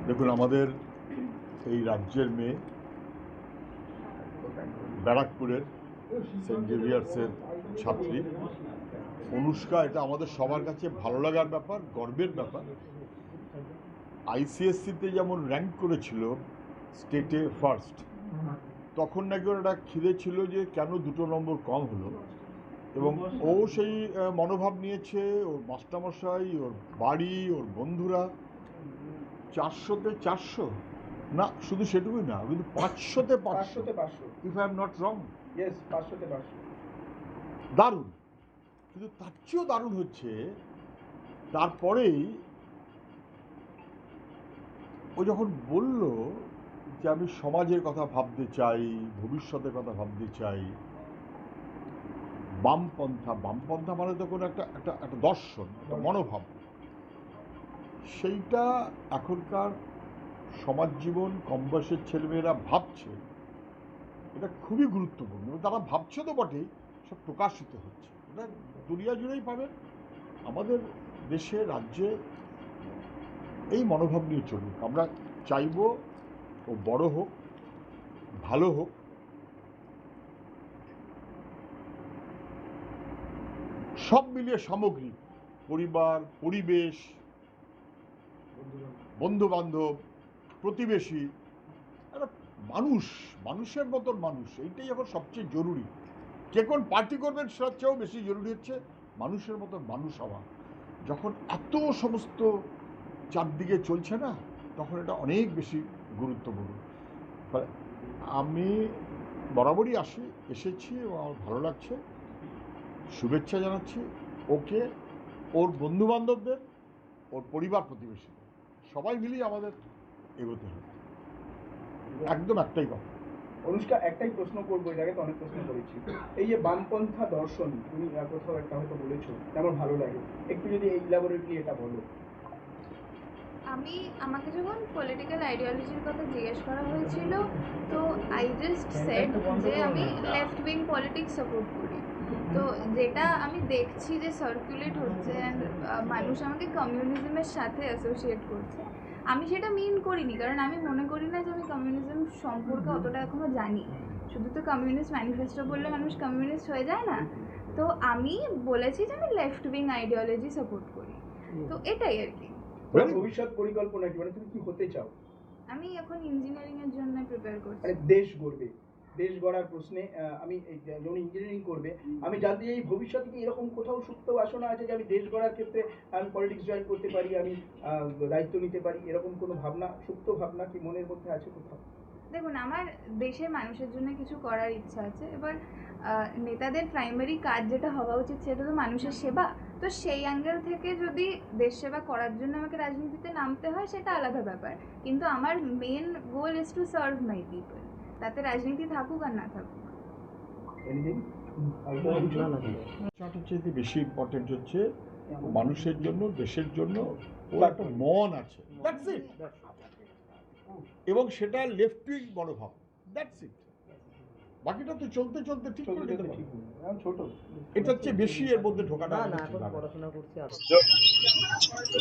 দেখুন, আমাদের এই রাজ্যের মেয়ে, ব্যারাকপুরের সেন্ট জেভিয়ার্সের ছাত্রী অনুষ্কা, এটা আমাদের সবার কাছে ভালো লাগার ব্যাপার, গর্বের ব্যাপার। আইসিএসসিতে যেমন র্যাঙ্ক করেছিল স্টেটে ফার্স্ট, তখন নাকি ওর একটা খিদে ছিল যে কেন 2 নম্বর কম হলো, এবং ও সেই মনোভাব নিয়েছে। ওর মাস্টারমশাই, ওর বাড়ি, ওর বন্ধুরা 400-তে 400 না, শুধু সেটুকুই না, কিন্তু 500-তে 500, if I am not wrong. 500-তে 500 দারুণ। কিন্তু তার চেয়েও দারুণ হচ্ছে তারপরেই ও যখন বলল যে আমি সমাজের কথা ভাবতে চাই, ভবিষ্যতের কথা ভাবতে চাই। বামপন্থা মানে তো কোনো একটা একটা একটা দর্শন, একটা মনোভাব। সেইটা এখনকার সমাজ জীবন, কম বয়সের ছেলেমেয়েরা ভাবছে, এটা খুবই গুরুত্বপূর্ণ। তারা ভাবছে তো বটেই, সব প্রকাশিত হচ্ছে। এটা দুনিয়া জুড়েই পাবেন। আমাদের দেশে, রাজ্যে এই মনোভাব নিয়ে চলুক। আমরা চাইব ও বড় হোক, ভালো হোক। সব মিলিয়ে সামগ্রিক, পরিবার, পরিবেশ, বন্ধুবান্ধব, প্রতিবেশী, একটা মানুষের মতন মানুষ, এইটাই এখন সবচেয়ে জরুরি। কে কোন পার্টি করবেন সেটার চেয়েও বেশি জরুরি হচ্ছে মানুষের মতন মানুষ হওয়া। যখন এত সমস্ত চারদিকে চলছে না, তখন এটা অনেক বেশি গুরুত্বপূর্ণ। আমি বরাবরই এসেছি এবং আমার ভালো লাগছে। শুভেচ্ছা জানাচ্ছি ওকে, ওর বন্ধুবান্ধবদের, ওর পরিবার প্রতিবেশীদের, সবাই মিলিয়ে আমাদের এগোতে হবে। একদম একটাই কথা। অনুষ্কা, একটাই প্রশ্ন করবো, এর আগে তো অনেক প্রশ্ন করেছি। এই যে বামপন্থা দর্শন, তুমি কোথাও একটা হয়তো বলেছো, আমার ভালো লাগে, একটু যদি এই ইলাবোরেটলি এটা বলো। আমাকে যখন পলিটিক্যাল আইডিওলজির কথা জিজ্ঞেস করা হয়েছিল, তো আই জাস্ট সেড যে আমি লেফট উইং পলিটিক্স সাপোর্ট করি। তো যেটা আমি দেখছি যে সার্কুলেট হচ্ছে অ্যান্ড মানুষ আমাকে কমিউনিজমের সাথে অ্যাসোসিয়েট করছে, আমি সেটা মিন করিনি, কারণ আমি মনে করি না যে আমি কমিউনিজম সম্পর্কে অতটা এখনও জানি। শুধু তো কমিউনিস্ট ম্যানিফেস্টো বললে মানুষ কমিউনিস্ট হয়ে যায় না। তো আমি বলেছি যে আমি লেফট উইং আইডিওলজি সাপোর্ট করি। তো এটাই আর কি। ভবিষ্যৎ পরিকল্পনা কি, মানে তুমি কি হতে চাও? আমি এখন ইঞ্জিনিয়ারিং এর জন্য প্রিপেয়ার করছি। মানে দেশ গড়ার প্রশ্নে আমি যখন ইঞ্জিনিয়ারিং করবে, আমি জানতে চাই ভবিষ্যতে কি এরকম কোথাও সুপ্ত বাসনা আছে যে আমি দেশ গড়ার ক্ষেত্রে আমি পলিটিক্স জয়েন করতে পারি, আমি দায়িত্ব নিতে পারি, এরকম কোনো ভাবনা, সুপ্ত ভাবনা কি মনের মধ্যে আছে কোথাও? দেখুন, আমার দেশের মানুষের জন্য কিছু করার ইচ্ছা আছে। এবার নেতাদের প্রাইমারি কাজ যেটা হওয়া উচিত সেটা তো মানুষের সেবা। তো সেই অ্যাঙ্গেল থেকে যদি দেশ সেবা করার জন্য আমাকে রাজনীতিতে নামতে হয়, সেটা আলাদা ব্যাপার। কিন্তু আমার main goal is to serve my people, তাতে রাজনীতি থাকুক আর না থাকুক। চাইতে বেশি ইম্পর্টেন্ট হচ্ছে মানুষের জন্য, দেশের জন্য ওর একটা মন আছে, দ্যাটস ইট। এবং সেটা লেফট উইং মনোভাব, দ্যাটস ইট। বাকিটা তো চলতে চলতে ঠিক করে নিতে পারে। এটার চেয়ে বেশি এর মধ্যে ঢোকাটা পড়াশোনা করছি।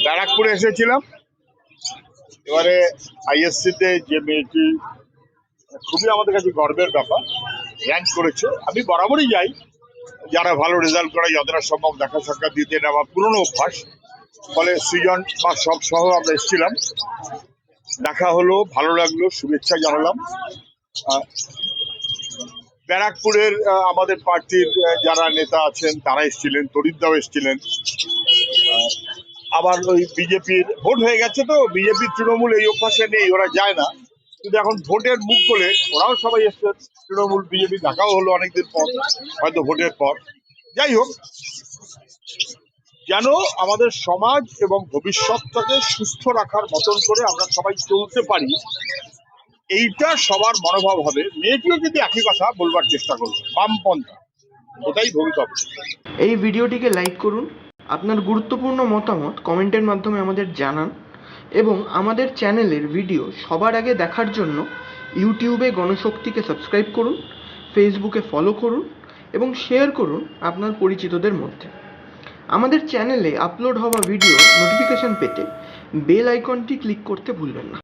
ব্যারাকপুরে এসেছিলাম। এবারে আইএসসিতে যে মেয়েটি, খুবই আমাদের কাছে গর্বের ব্যাপার, র্যাঙ্ক করেছে। আমি বরাবরই যাই, যারা ভালো রেজাল্ট করে যতটা সম্ভব দেখা সাক্ষাৎ দিতে, এটা আমার পুরনো অভ্যাস। ফলে সৃজন বা সব সহ আমরা এসেছিলাম, দেখা হলো, ভালো লাগলো, শুভেচ্ছা জানালাম। ব্যারাকপুরের আমাদের পার্টির যারা নেতা আছেন তারা এসেছিলেন, তরিদ্দাও এসেছিলেন। আবার ওই বিজেপির ভোট হয়ে গেছে, তো বিজেপি তৃণমূল এই অভ্যাসে নেই, ওরা যায় না। কিন্তু এখন ভোটের মুখ বলে ওরাও সবাই এসছে। তৃণমূল বিজেপি দেখাও হলো অনেকদিন পর, হয়তো ভোটের পর। যাই হোক, যেন আমাদের সমাজ এবং ভবিষ্যৎটাকে সুস্থ রাখার মতন করে আমরা সবাই চলতে পারি, এইটা সবার মনোভাব হবে। মেয়েটিও যদি একই কথা বলবার চেষ্টা করবে, বামপন্থা, ওটাই ভবিষ্যৎ। এই ভিডিওটিকে লাইক করুন, আপনার গুরুত্বপূর্ণ মতামত কমেন্টের মাধ্যমে আমাদের জানান এবং আমাদের চ্যানেলের ভিডিও সবার আগে দেখার জন্য ইউটিউবে গণশক্তিকে সাবস্ক্রাইব করুন, ফেসবুকে ফলো করুন এবং শেয়ার করুন আপনার পরিচিতদের মধ্যে। আমাদের চ্যানেলে আপলোড হওয়া ভিডিও নোটিফিকেশন পেতে বেল আইকনটি ক্লিক করতে ভুলবেন না।